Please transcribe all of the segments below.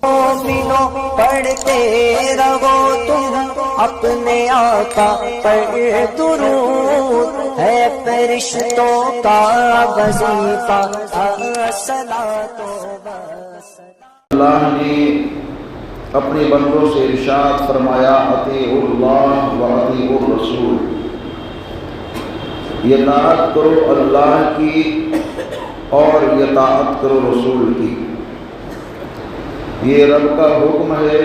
مومنوں پڑھتے رہو تم اپنے آقا پر درود، ہے فرشتوں کا وظیفہ الصلاۃ والسلام۔ اللہ نے اپنے بندوں سے ارشاد فرمایا اطیعوا اللہ و اطیعوا الرسول، اطاعت کرو اللہ کی اور اطاعت کرو رسول کی۔ یہ رب کا حکم ہے،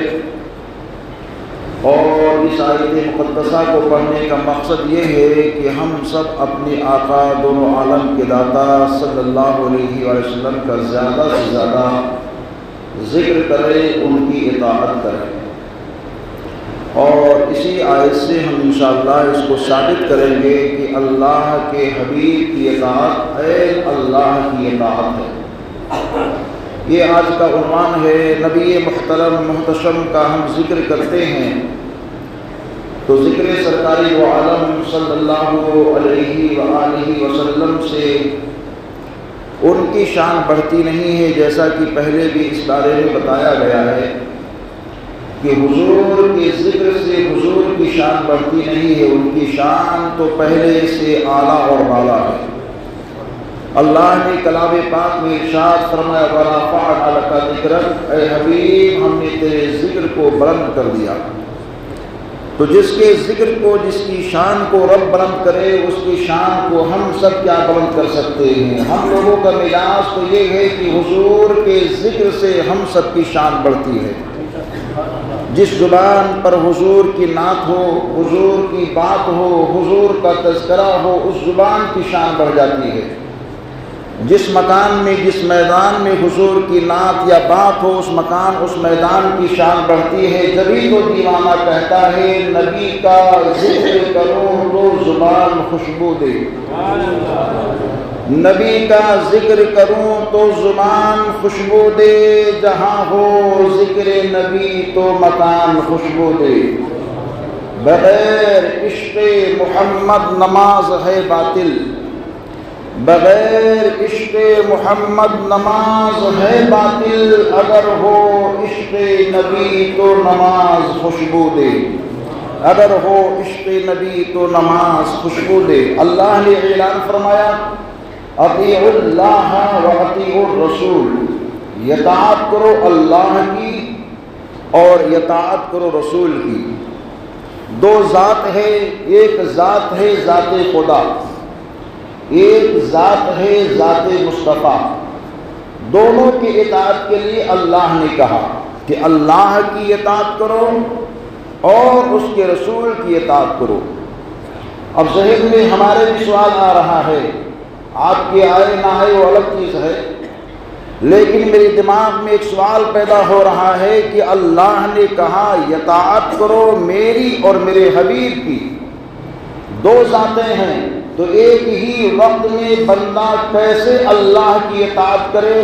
اور اس آیت مقدسہ کو پڑھنے کا مقصد یہ ہے کہ ہم سب اپنے آقا دونوں عالم کے داتا صلی اللہ علیہ وسلم کا زیادہ سے زیادہ ذکر کریں، ان کی اطاعت کریں، اور اسی آیت سے ہم انشاءاللہ اس کو ثابت کریں گے کہ اللہ کے حبیب کی اطاعت ہے، اللہ کی اطاعت ہے۔ یہ آج کا عنوان ہے۔ نبی محترم محتشم کا ہم ذکر کرتے ہیں تو ذکر سرکاری دو عالم صلی اللہ علیہ وآلہ وسلم سے ان کی شان بڑھتی نہیں ہے، جیسا کہ پہلے بھی اس بارے میں بتایا گیا ہے کہ حضور کے ذکر سے حضور کی شان بڑھتی نہیں ہے، ان کی شان تو پہلے سے اعلیٰ اور بالا ہے۔ اللہ نے کلام پاک میں ارشاد فرمایا وَرَفَعْنَا لَكَ ذِكْرَكَ، اے حبیب ہم نے تیرے ذکر کو بلند کر دیا۔ تو جس کے ذکر کو، جس کی شان کو رب بلند کرے، اس کی شان کو ہم سب کیا بلند کر سکتے ہیں؟ ہم لوگوں کا مزاج تو یہ ہے کہ حضور کے ذکر سے ہم سب کی شان بڑھتی ہے۔ جس زبان پر حضور کی نعت ہو، حضور کی بات ہو، حضور کا تذکرہ ہو، اس زبان کی شان بڑھ جاتی ہے۔ جس مکان میں، جس میدان میں حضور کی نعت یا بات ہو، اس مکان، اس میدان کی شان بڑھتی ہے۔ جبھی تو دیوانہ کہتا ہے نبی کا ذکر کرو تو زبان خوشبو دے، نبی کا ذکر کروں تو زبان خوشبو دے، جہاں ہو ذکر نبی تو مکان خوشبو دے۔ بغیر عشق محمد نماز ہے باطل، بغیر عشق محمد نماز ہے باطل، اگر ہو عشق نبی تو نماز خوشبو دے، اگر ہو عشق نبی تو نماز خوشبو دے۔ اللہ نے اعلان فرمایا اطیعوا اللہ و اطیعوا الرسول، اطاعت کرو اللہ کی اور اطاعت کرو رسول کی۔ دو ذات ہے، ایک ذات ہے ذات خدا، ایک ذات ہے ذات مصطفیٰ۔ دونوں کی اطاعت کے لیے اللہ نے کہا کہ اللہ کی اطاعت کرو اور اس کے رسول کی اطاعت کرو۔ اب ذہن میں ہمارے بھی سوال آ رہا ہے، آپ کے آئے نہ آئے وہ الگ چیز ہے، لیکن میرے دماغ میں ایک سوال پیدا ہو رہا ہے کہ اللہ نے کہا اطاعت کرو میری اور میرے حبیب کی، دو ذاتیں ہیں، تو ایک ہی وقت میں بندہ کیسے اللہ کی اطاعت کرے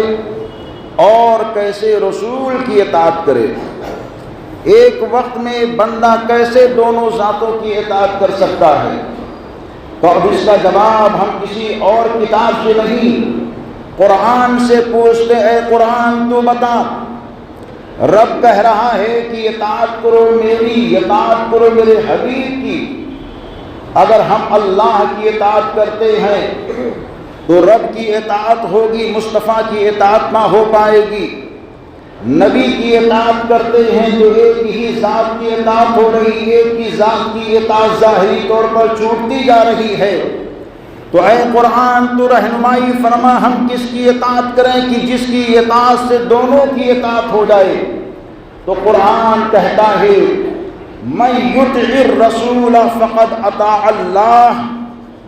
اور کیسے رسول کی اطاعت کرے؟ ایک وقت میں بندہ کیسے دونوں ذاتوں کی اطاعت کر سکتا ہے؟ تو اب اس کا جواب ہم کسی اور کتاب سے نہیں، قرآن سے پوچھتے۔ اے قرآن تو بتا، رب کہہ رہا ہے کہ اطاعت کرو میری، اطاعت کرو میرے حبیب کی۔ اگر ہم اللہ کی اطاعت کرتے ہیں تو رب کی اطاعت ہوگی، مصطفیٰ کی اطاعت نہ ہو پائے گی۔ نبی کی اطاعت کرتے ہیں تو ایک ہی ذات کی اطاعت ہو رہی ہے، ایک ہی ذات کی اطاعت ظاہری طور پر چھوٹتی جا رہی ہے۔ تو اے قرآن تو رہنمائی فرما، ہم کس کی اطاعت کریں کہ جس کی اطاعت سے دونوں کی اطاعت ہو جائے؟ تو قرآن کہتا ہے من یطع الرسول فقد اطاع اللہ،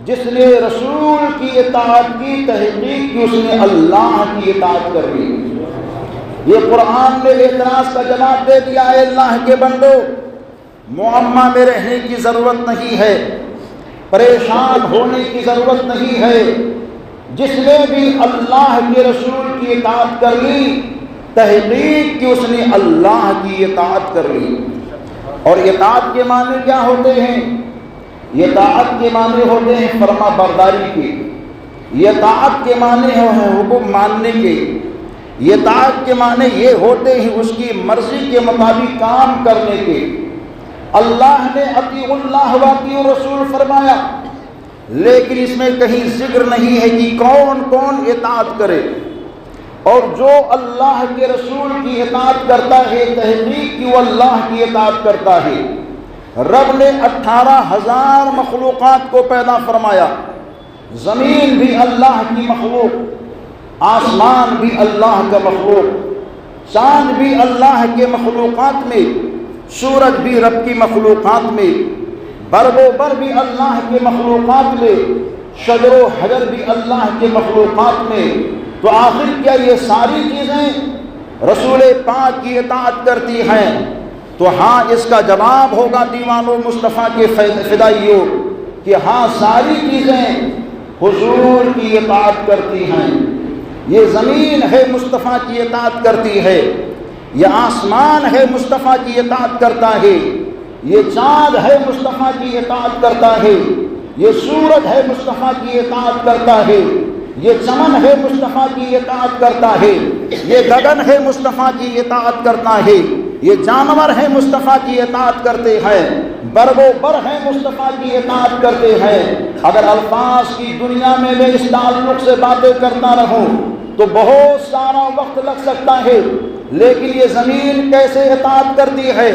جس نے رسول کی اطاعت کی تحقیق کی اس نے اللہ کی اطاعت کر لی۔ یہ قرآن نے اعتراض کا جواب دے دیا، اے اللہ کے بندو معمہ میں رہنے کی ضرورت نہیں ہے، پریشان ہونے کی ضرورت نہیں ہے۔ جس نے بھی اللہ کے رسول کی اطاعت کر لی، تحقیق کی اس نے اللہ کی اطاعت کر لی۔ اور اطاعت کے معنی کیا ہوتے ہیں؟ اطاعت کے معنی ہوتے ہیں فرما برداری کے، اطاعت کے معنی ہیں حکم ماننے کے، یہ اطاعت کے معنی یہ ہوتے ہیں اس کی مرضی کے مطابق کام کرنے کے۔ اللہ نے اطیعوا اللہ و اطیعوا الرسول فرمایا، لیکن اس میں کہیں ذکر نہیں ہے کہ کون کون اطاعت کرے، اور جو اللہ کے رسول کی اطاعت کرتا ہے تحقیق کہ وہ اللہ کی اطاعت کرتا ہے۔ رب نے 18,000 مخلوقات کو پیدا فرمایا، زمین بھی اللہ کی مخلوق، آسمان بھی اللہ کا مخلوق، چاند بھی اللہ کے مخلوقات میں، سورج بھی رب کی مخلوقات میں، برگ و بر بھی اللہ کے مخلوقات میں، شجر و حجر بھی اللہ کے مخلوقات میں۔ تو آخر کیا یہ ساری چیزیں رسول پاک کی اطاعت کرتی ہیں؟ تو ہاں، اس کا جواب ہوگا دیوانوں مصطفیٰ کے فدائیوں کہ ہاں، ساری چیزیں حضور کی اطاعت کرتی ہیں۔ یہ زمین ہے مصطفیٰ کی اطاعت کرتی ہے، یہ آسمان ہے مصطفیٰ کی اطاعت کرتا ہے، یہ چاند ہے مصطفیٰ کی اطاعت کرتا ہے، یہ سورج ہے مصطفیٰ کی اطاعت کرتا ہے، یہ چمن ہے مصطفیٰ کی اطاعت کرتا ہے، یہ گگن ہے مصطفیٰ کی اطاعت کرتا ہے، یہ جانور ہیں مصطفیٰ کی اطاعت کرتے ہیں، برگ و بر ہیں مصطفیٰ کی اطاعت کرتے ہیں۔ اگر الفاظ کی دنیا میں میں اس تعلق سے باتیں کرتا رہوں تو بہت سارا وقت لگ سکتا ہے، لیکن یہ زمین کیسے اطاعت کرتی ہے؟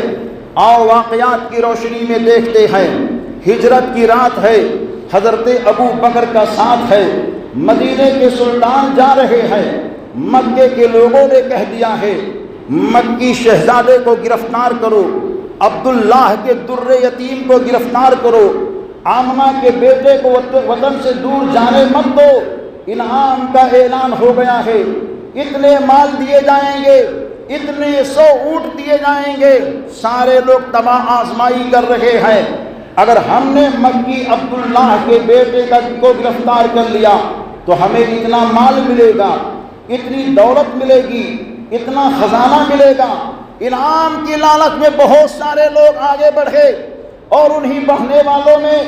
آؤ واقعات کی روشنی میں دیکھتے ہیں۔ ہجرت کی رات ہے، حضرت ابو بکر کا ساتھ ہے، مدینے کے سلطان جا رہے ہیں، مکے کے لوگوں نے کہہ دیا ہے مکی شہزادے کو گرفتار کرو، عبداللہ کے در یتیم کو گرفتار کرو، آمنہ کے بیٹے کو وطن سے دور جانے مت دو، انعام کا اعلان ہو گیا ہے، اتنے مال دیے جائیں گے، اتنے 100 اونٹ دیے جائیں گے۔ سارے لوگ تباہ آزمائی کر رہے ہیں، اگر ہم نے مکی عبداللہ کے بیٹے کو گرفتار کر لیا تو ہمیں اتنا مال ملے گا، اتنی دولت ملے گی، اتنا خزانہ ملے گا۔ انعام کی لالچ میں بہت سارے لوگ آگے بڑھے، اور انہی بڑھنے والوں میں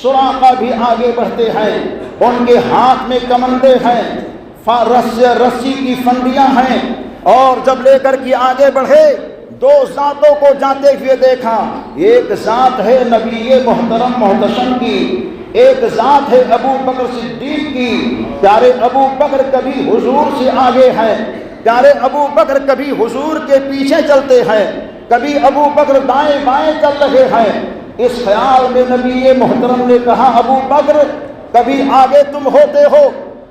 سراقہ بھی آگے بڑھتے ہیں، ان کے ہاتھ میں کمندے ہیں، رسی کی فندیاں ہیں، اور جب لے کر کے آگے بڑھے 2 ذاتوں کو جاتے ہوئے دیکھا۔ ایک ذات ہے نبی محترم محتشم کی، ایک ذات ہے ابو بکر صدیق کی۔ پیارے ابو بکر کبھی حضور سے آگے ہیں، پیارے ابو بکر کبھی حضور کے پیچھے چلتے ہیں، کبھی ابو بکر دائیں بائیں چل رہے ہیں۔ اس خیال میں نبی محترم نے کہا، ابو بکر کبھی آگے تم ہوتے ہو،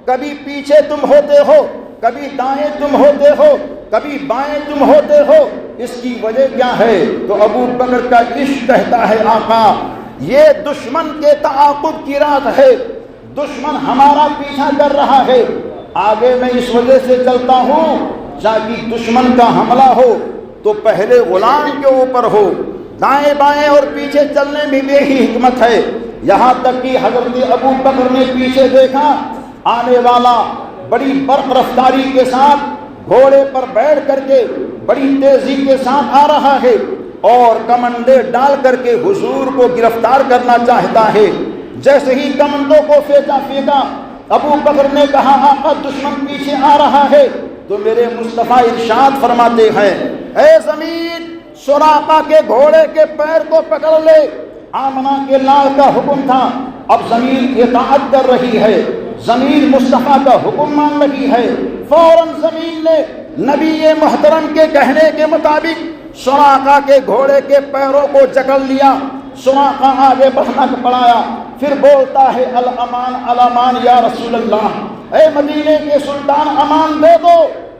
کبھی پیچھے تم ہوتے ہو، کبھی دائیں تم ہوتے ہو، کبھی بائیں تم ہوتے ہو، اس کی وجہ کیا ہے؟ تو ابو بکر کا عشق کہتا ہے، آقا یہ دشمن کے تعاقب کی رات ہے، دشمن ہمارا پیچھا کر رہا ہے، آگے میں اس وجہ سے چلتا ہوں تاکہ دشمن کا حملہ ہو تو پہلے غلام کے اوپر ہو۔ دائیں بائیں اور پیچھے چلنے میں بھی یہی حکمت ہے۔ یہاں تک کہ حضرت ابو بکر نے پیچھے دیکھا، آنے والا بڑی برق رفتاری کے ساتھ گھوڑے پر بیٹھ کر کے بڑی تیزی کے ساتھ آ رہا ہے، اور کمندے ڈال کر کے حضور کو گرفتار کرنا چاہتا ہے۔ جیسے ہی کمندوں کو پھینکا، ابو بکر نے کہا، آقا دشمن پیچھے آ رہا ہے، تو میرے مصطفیٰ ارشاد فرماتے ہیں، اے زمین سراقہ کے گھوڑے کے پیر کو پکڑ لے۔ آمنہ کے لال کا حکم تھا، اب زمین اطاعت کر رہی ہے، زمین مصطفیٰ کا حکم مان رہی ہے۔ فوراً زمین نے نبی محترم کے کہنے کے مطابق سراقہ کے گھوڑے کے پیروں کو جکڑ لیا، سراقہ آگے بڑھنا پڑایا، پھر بولتا ہے، الامان الامان یا رسول اللہ، اے مدینے کے سلطان امان دے دو۔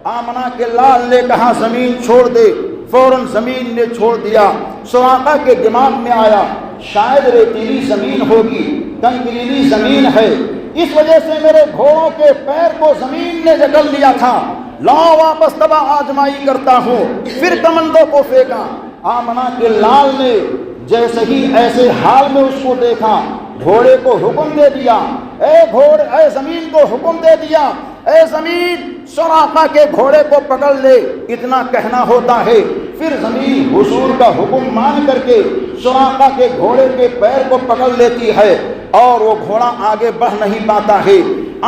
آمنہ کے لال نے کہا زمین چھوڑ دے، فوراً زمین نے چھوڑ دیا۔ سراقہ کے دماغ میں آیا شاید ریتیلی زمین ہوگی، کنکریلی زمین ہے، اس وجہ سے میرے گھوڑوں کے پیر کو زمین نے جکڑ لیا تھا، لاؤ واپس تباہ آزمائی کرتا ہوں۔ پھر کمندوں کو پھینکا۔ آمنہ کے لال نے جیسے ہی ایسے حال میں اس کو دیکھا، گھوڑے کو حکم دے دیا، اے زمین کو حکم دے دیا، اے زمین سراقہ کے گھوڑے کو پکڑ لے۔ اتنا کہنا ہوتا ہے، پھر زمین حضور کا حکم مان کر کے سراقہ کے گھوڑے کے پیر کو پکڑ لیتی ہے، اور وہ گھوڑا آگے بڑھ نہیں پاتا ہے۔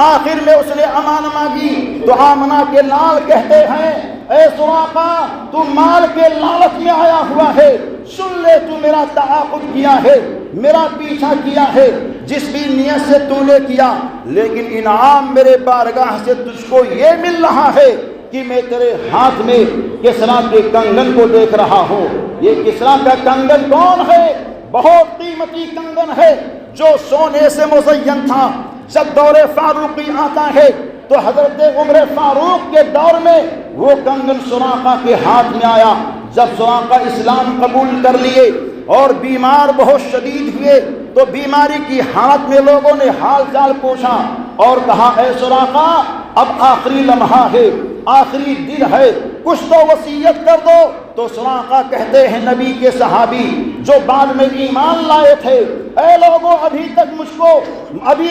آخر میں اس نے امان مانگی، تو آمنہ کے لال کہتے ہیں اے سراقہ تو مال کے لالچ میں آیا ہوا ہے، سن لے تو میرا تعاقب کیا ہے، میرا پیچھا کیا ہے، جس بھی نیت سے تو نے کیا، لیکن انعام میرے بارگاہ سے تجھ کو یہ مل رہا ہے کہ میں تیرے ہاتھ میں کسریٰ کے کنگن کو دیکھ رہا ہوں۔ یہ کسریٰ کا کنگن کون ہے؟ بہت قیمتی کنگن ہے جو سونے سے مزین تھا۔ جب دور فاروقی آتا ہے تو حضرت عمر فاروق کے دور میں وہ کنگن سراقہ کے ہاتھ میں آیا۔ جب سراقہ اسلام قبول کر لیے اور بیمار بہت شدید ہوئے تو بیماری کی حالت میں لوگوں نے حال چال پوچھا اور کہا اے سراقہ اب آخری لمحہ ہے، آخری دن ہے، کچھ تو وصیت کر دو۔ تو سراقہ کہتے ہیں نبی کے صحابی جو بعد میں ایمان لائے تھے، اے لوگوں ابھی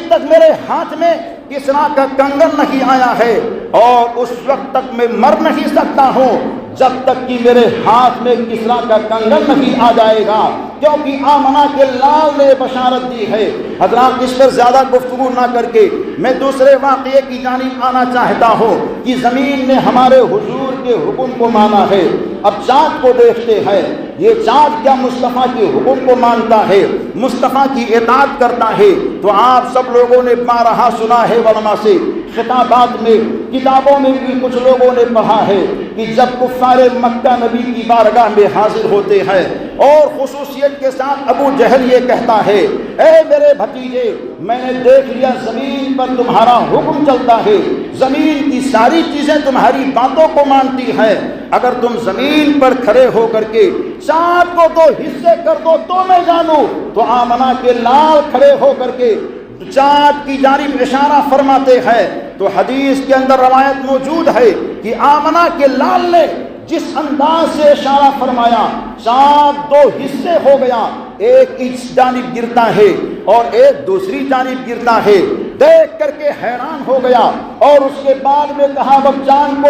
تک میرے ہاتھ میں کسریٰ کا کنگن نہیں آیا ہے اور اس وقت تک میں مر نہیں سکتا ہوں جب تک کہ میرے ہاتھ میں کسریٰ کا کنگن نہیں آ جائے گا، کیونکہ آمنہ کے لال نے بشارت دی ہے۔ حضرات اس پر زیادہ گفتگو نہ کر کے میں دوسرے واقعے کی جانب آنا چاہتا ہوں کہ زمین نے ہمارے حضور کے حکم کو مانا ہے۔ اب چاند کو دیکھتے ہیں، یہ چاند کیا مصطفیٰ کے حکم کو مانتا ہے، مصطفیٰ کی اطاعت کرتا ہے؟ تو آپ سب لوگوں نے بارہا سنا ہے علماء سے، خطابات میں، کتابوں میں بھی کچھ لوگوں نے پڑھا ہے کہ جب کفار مکہ نبی کی بارگاہ میں حاضر ہوتے ہیں اور خصوصیت کے ساتھ ابو جہل یہ کہتا ہے اے میرے بھتیجے میں نے دیکھ لیا زمین پر تمہارا حکم چلتا ہے، زمین کی ساری چیزیں تمہاری باتوں کو مانتی ہیں، اگر تم زمین پر کھڑے ہو کر کے چاند کو دو حصے کر دو تو میں جانوں۔ تو آمنہ کے لال کھڑے ہو کر کے چاند کی جانب اشارہ فرماتے ہیں۔ تو حدیث کے اندر روایت موجود ہے کہ آمنہ کے لال نے جس انداز سے اشارہ فرمایا چاند دو حصے ہو گیا، ایک اس جانب گرتا ہے اور ایک دوسری جانب گرتا ہے، دیکھ کر کے حیران ہو گیا اور اس کے بعد میں کہا اب چاند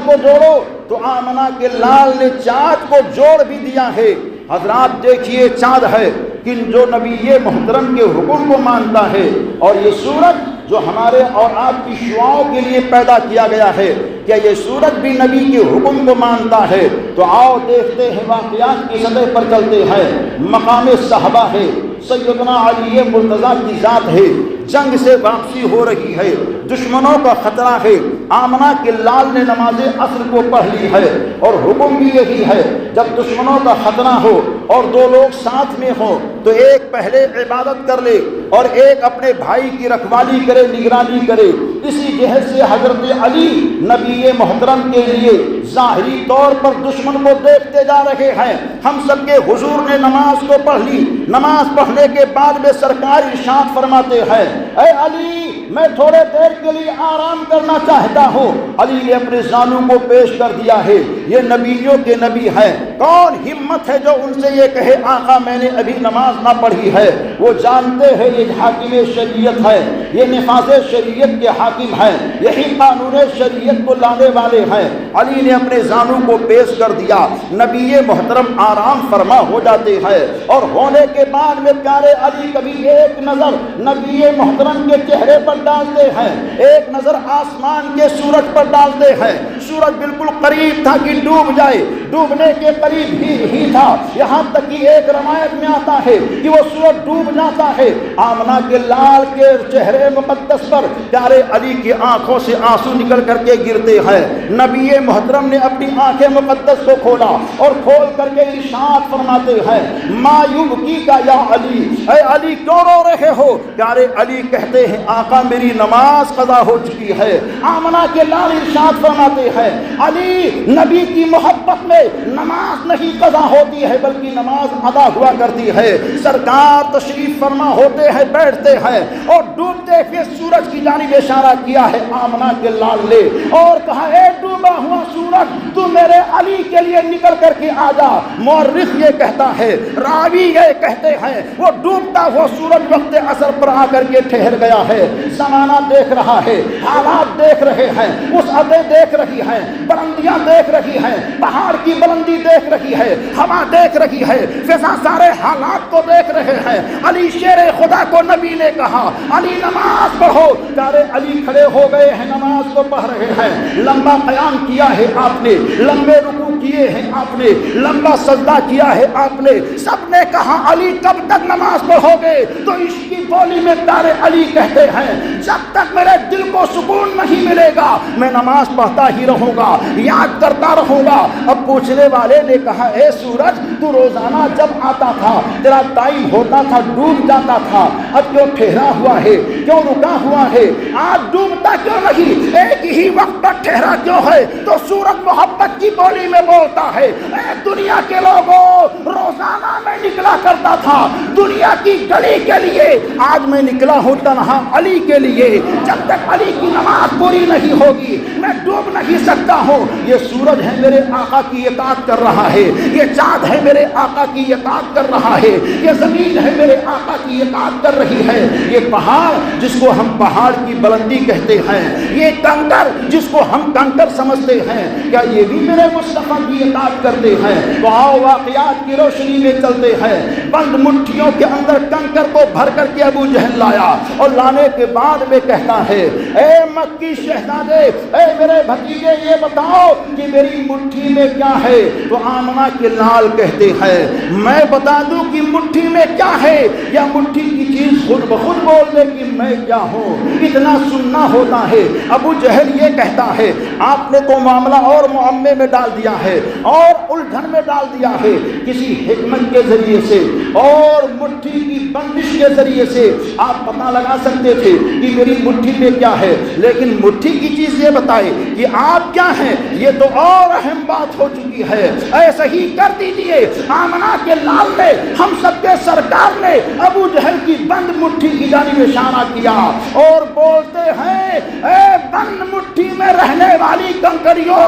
کو جوڑو۔ تو آمنہ کے لال نے چاند کو جوڑ بھی دیا ہے۔ حضرات دیکھیے چاند ہے کہ جو نبی محترم کے حکم کو مانتا ہے، اور یہ سورج جو ہمارے اور آپ کی شعاؤں کے لیے پیدا کیا گیا ہے، کیا یہ سورج بھی نبی کے حکم کو مانتا ہے؟ تو آؤ دیکھتے ہیں، واقعات کی سطح پر چلتے ہیں۔ مقام صحابہ ہے، سیدنا علی مرتضیٰ کی ذات ہے، جنگ سے واپسی ہو رہی ہے، دشمنوں کا خطرہ ہے، آمنہ کے لال نے نماز عصر کو پڑھ لی ہے اور حکم بھی یہی ہے جب دشمنوں کا خطرہ ہو اور دو لوگ ساتھ میں ہوں تو ایک پہلے عبادت کر لے اور ایک اپنے بھائی کی رکھوالی کرے، نگرانی کرے۔ اسی جہت سے حضرت علی نبی محترم کے لیے ظاہری طور پر دشمن کو دیکھتے جا رہے ہیں۔ ہم سب کے حضور نے نماز کو پڑھ لی، نماز پڑھنے کے بعد میں سرکار ارشاد فرماتے ہیں اے علی میں تھوڑے دیر کے لیے آرام کرنا چاہتا ہوں۔ علی نے اپنے زانوں کو پیش کر دیا ہے، یہ نبیوں کے نبی ہیں، کون ہمت ہے جو ان سے یہ کہے آقا میں نے ابھی نماز نہ پڑھی ہے؟ وہ جانتے ہیں یہ حاکم شریعت ہے، یہ نفاذ شریعت کے حاکم ہیں، یہی قانون شریعت کو لانے والے ہیں۔ علی نے اپنے زانوں کو پیش کر دیا، نبی محترم آرام فرما ہو جاتے ہیں، اور ہونے کے بعد میں پیارے علی کبھی ایک نظر نبی محترم کے چہرے پر ڈالتے ہیں، ایک نظر آسمان کے سورج پر ڈالتے ہیں۔ سورج بالکل قریب تھا کہ ڈوب جائے، ڈوبنے کے قریب ہی تھا، یہاں تک کہ ایک روایت میں آتا ہے کہ وہ سورج ڈوب جاتا ہے۔ آمنہ کے لال کے چہرے مقدس پر پیارے علی کی آنکھوں سے آنسو نکل کر کے گرتے ہیں۔ نبی محترم نے اپنی آنکھیں مقدس کو کھولا اور کھول کر کے ارشاد فرماتے ہیں ما یبکی کا یا علی، اے علی کیوں رو رہے ہو؟ پیارے علی کہتے ہیں آقا میری نماز قضا ہو چکی ہے۔ آمنہ کے لال ارشاد فرماتے ہیں علی نبی کی محبت میں نماز نہیں قضا ہوتی ہے بلکہ نماز ادا ہوا کرتی ہے۔ سرکار تشریف فرما ہوتے ہیں، بیٹھتے ہیں اور ڈوبتے ہوئے سورج کی جانب اشارہ کیا ہے آمنہ کے لال نے اور کہا اے ڈوبا ہوا سورج تو میرے علی کے لیے نکل کر کے آ جا۔ مورخ یہ کہتا ہے، راوی یہ کہتے ہیں وہ ڈوبتا ہوا سورج وقت عصر پر آ کر کے ٹھہر گیا ہے، زمانہ دیکھ رہا ہے، حالات دیکھ رہے ہیں، وسعتیں دیکھ رہی ہیں، بلندیاں دیکھ رہی ہیں، پہاڑ کی بلندی دیکھ دیکھ رہی ہے، ہوا دیکھ رہی ہے، فضا سارے حالات کو دیکھ رہے ہیں۔ علی شیر خدا کو نبی نے کہا علی نماز پڑھو، سارے علی کھڑے ہو گئے ہیں، نماز کو پڑھ رہے ہیں۔ لمبا قیام کیا ہے آپ نے، لمبے رکوع کیے ہیں آپ نے، لمبا سجدہ کیا ہے آپ نے۔ سب نے کہا علی کب تک نماز پڑھو گے؟ تو اس کی بولی میں پیارے علی کہتے ہیں جب تک میرے دل کو سکون نہیں ملے گا میں نماز پڑھتا ہی رہوں گا، یاد کرتا رہوں گا۔ اب پوچھنے والے نے کہا اے سورج، تو روزانہ جب آتا تھا تیرا ٹائم ہوتا تھا ڈوب جاتا تھا، اب کیوں ٹھہرا ہوا ہے، کیوں رکا ہوا ہے؟ آج ڈوبتا کیوں نہیں، ایک ہی وقت پر ٹھہرا کیوں ہے؟ تو سورج محبت کی بولی میں بولتا ہے اے دنیا کے لوگوں، روزانہ میں نکلا کرتا تھا دنیا کی گلی کے لیے، آج میں نکلا ہوں تنہا علی کے لیے۔ جب تک علی کی نماز پوری نہیں ہوگی میں ڈوب نہیں سکتا ہوں۔ یہ سورج ہے میرے آقا کی اطاعت کر رہا ہے، یہ چاند ہے میرے آقا کی اطاعت کر رہا ہے، یہ زمین ہے میرے آقا کی اطاعت کر رہی ہے، یہ پہاڑ جس کو ہم پہاڑ کی بلندی کہتے ہیں، یہ کنکر جس کو ہم کنکر سمجھتے ہیں، کیا یہ بھی میرے مصطفیٰ کی اطاعت کرتے ہیں؟ تو آؤ واقعات کی روشنی میں چلتے ہیں۔ بند مٹھیوں کے اندر کنکر کو بھر کر کے ابو جہل لایا، اور لانے کے بعد میں کہتا ہے اے مکی شہزادے، اے میرے بھتیجے، یہ بتاؤ کہ میری مٹھی میں کیا ہے؟ تو آمنہ کے لال کہتے ہیں میں بتا دوں کہ مٹھی میں کیا ہے، یا مٹھی کی چیز خود بخود بول دے کہ میں کیا ہوں؟ اتنا سننا ہوتا ہے۔ ابو جہل یہ کہتا ہے آپ نے تو معاملہ اور معمے میں ڈال دیا ہے اور الجھن میں ڈال دیا ہے، کسی حکمت کے ذریعے سے اور مٹھی کی بندش کے ذریعے سے آپ پتہ لگا سکتے تھے کہ میری مٹھی میں کیا ہے، لیکن مٹھی کی چیز یہ بتائے کہ آپ کیا ہیں، یہ تو اور اہم بات ہو چکی ہے۔ ایسا ہی کر دیجئے۔ آمنہ کے لال نے، ہم سب کے سرکار نے ابو جہل کی بند مٹھی کی جانب اشارہ کیا اور بولتے ہیں اے بند مٹھی میں رہنے والی کنکریوں،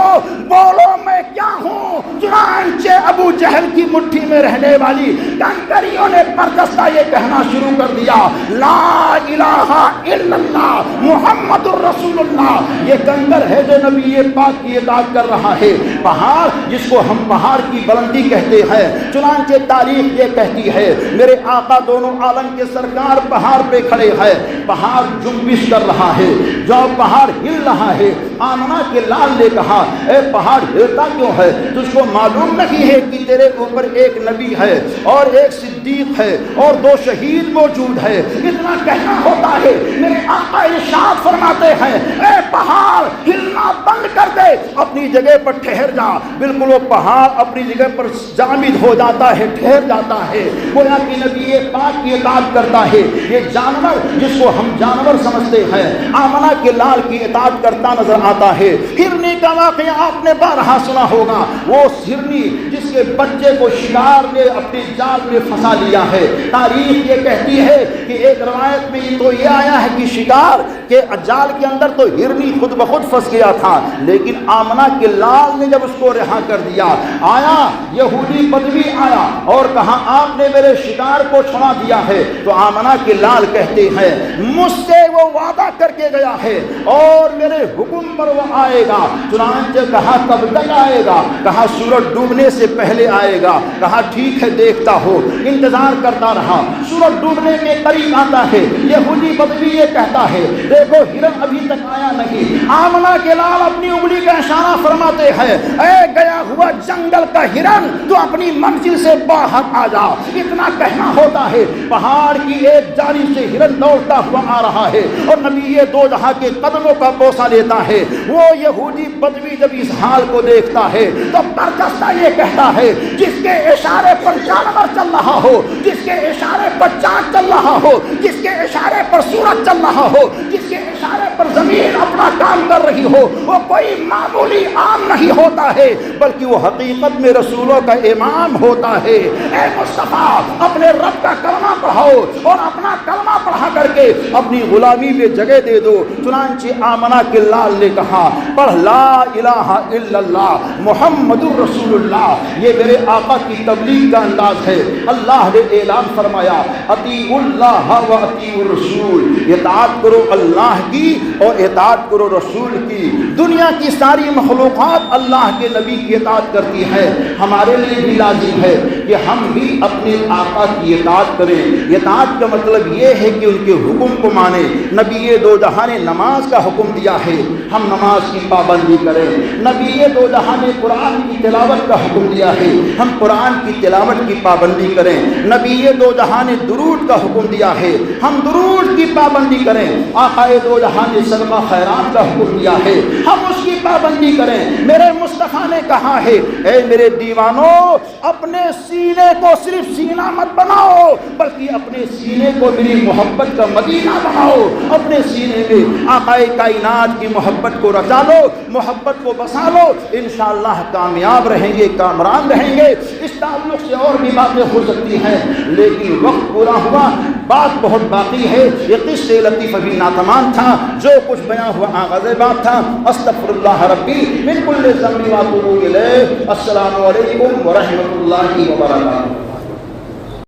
بولو میں کیا ہوں؟ چنانچہ ابو جہل کی مٹھی میں رہنے والی کنکریوں نے بردستہ یہ کہنا شروع کر دیا لا الہ الا اللہ محمد الرسول اللہ۔ یہ کنکر ہے جو نبی پاک کی اطاعت کر رہا ہے، پہاڑ جس کو ہم پہاڑ کی بلندی کہتے ہیں۔ چنانچہ تاریخ یہ کہتی ہے میرے آقا دونوں عالم کے سرکار پہاڑ پہ کھڑے ہیں، پہاڑ جنبش کر رہا ہے، جو پہاڑ ہل رہا ہے۔ آمنہ کے لال نے کہا اے پہاڑ ہلتا کیوں ہے؟ تجھ کو معلوم نہیں ہے کہ تیرے اوپر ایک نبی ہے اور ایک صدیق ہے اور 2 شہید موجود ہے؟ اتنا کہنا ہوتا ہے، میرے آقا ارشاد فرماتے ہیں اے پہاڑ ہلنا بند کر دے، اپنی جگہ پر ٹھہر جا۔ بالکل وہ پہاڑ اپنی جگہ پر جامد ہو جاتا ہے، ٹھہر جاتا ہے، گویا کہ نبی پاک کی اطاعت کرتا ہے۔ یہ جانور جس کو ہم جانور سمجھتے ہیں آمنہ کے لال کی اطاعت کرتا نظر آتا ہے۔ ہرنی کا واقعہ آپ نے بارہا سنا ہوگا، وہ ہرنی جس کے بچے کو شکار نے اپنی جال میں پھنسا لیا ہے۔ تاریخ یہ کہتی ہے کہ ایک روایت میں تو یہ آیا ہے کہ شکار کے جال کے اندر تو ہرنی خود بخود پھنس گیا تھا، لیکن آمنہ کے لال نے جب اس کو رہا کر دیا، آیا یہودی بدوی آیا اور کہا آپ نے میرے شکار کو چھڑا دیا ہے، تو آمنہ کے لال کہتے ہیں مجھ سے وہ وعدہ کر کے گیا ہے اور میرے حکم پر وہ آئے گا۔ چنانچہ کہا کب تک آئے گا؟ کہا سورج ڈوبنے سے پہلے آئے گا۔ کہا ٹھیک ہے دیکھتا ہو، انتظار کرتا رہا، سورج ڈوبنے کے قریب آتا ہے، یہودی بدوی یہ کہتا ہے دیکھو ہرن ابھی تک آیا نہیں۔ آمنہ کے لال اپنی انگلی کا اشارہ فرماتے ہیں اے گیا ہوا جنگل کا ہرن تو اپنی منزل سے باہر آ جا۔ اتنا کہنا ہوتا ہے، پہاڑ کی ایک جانب سے ہرن دوڑتا ہوا آ رہا ہے اور نبی دو جہاں کے قدموں کا بوسہ لیتا ہے۔ وہ یہودی بدوی جب اس حال کو دیکھتا ہے تو برجستہ یہ کہتا ہے جس کے اشارے پر جانور چل رہا ہو، جس کے اشارے پر چاند چل رہا ہو، جس کے اشارے پر سورج چل رہا ہو، جس کے اشارے پر زمین اپنا کام کر رہی ہو، وہ کوئی معمولی عام نہیں ہوتا ہے بلکہ وہ حقیقت میں رسولوں کا امام ہوتا ہے۔ اے مصطفیٰ اپنے رب کا کلمہ پڑھاؤ اور اپنا کلمہ پڑھا کر کے اپنی غلامی میں جگہ دے دو۔ چنانچہ آمنہ کے لال نے کہا پڑھ لا الہ الا اللہ محمد الرسول اللہ۔ یہ میرے آقا کی تبلیغ کا انداز ہے۔ اللہ نے اعلان فرمایا اطیعوا اللہ و اطیعوا الرسول، اطاعت کرو اللہ کی اور اطاعت کرو رسول کی۔ دنیا کی ساری مخلوقات اللہ کے نبی کی اطاعت کرتی ہے، ہمارے لیے بھی لازم ہے کہ ہم بھی اپنے آقا کی اطاعت کریں۔ اطاعت کا مطلب یہ ہے کہ ان کے حکم کو مانیں۔ نبی دو جہاں نے نماز کا حکم دیا ہے، ہم نماز کی پابندی کریں۔ نبی دو جہاں نے قرآن کی تلاوت کا حکم دیا ہے، ہم قرآن کی تلاوت کی پابندی کریں۔ نبی دو جہاں نے درود کا حکم دیا ہے، ہم درود کی پابندی کریں۔ آقا دو جہاں نے صدقہ خیرات کا حکم دیا ہے، ہم اس کی پابندی کریں۔ میرے مصطفیٰ نے کہا ہے، اے میرے دیوانوں، اپنے سینے کو صرف سینہ مت بناؤ، بلکہ اپنے سینے کو میری محبت کا مدینہ بناؤ۔ اپنے سینے میں آقا کائنات کی محبت کو رچا لو، محبت کو بسا لو، انشاءاللہ کامیاب رہیں گے، کامران رہیں گے۔ اس تعلق سے اور بھی باتیں ہو سکتی ہیں، لیکن وقت پورا ہوا، بات بہت باقی ہے۔ یہ قصہ لطیف ابھی ناتمام تھا، جو کچھ بیان ہوا آغاز بات تھا۔ استغفر اللہ ربی من کل ذنب واتوب الیہ۔ السلام علیکم ورحمۃ اللہ وبرکاتہ۔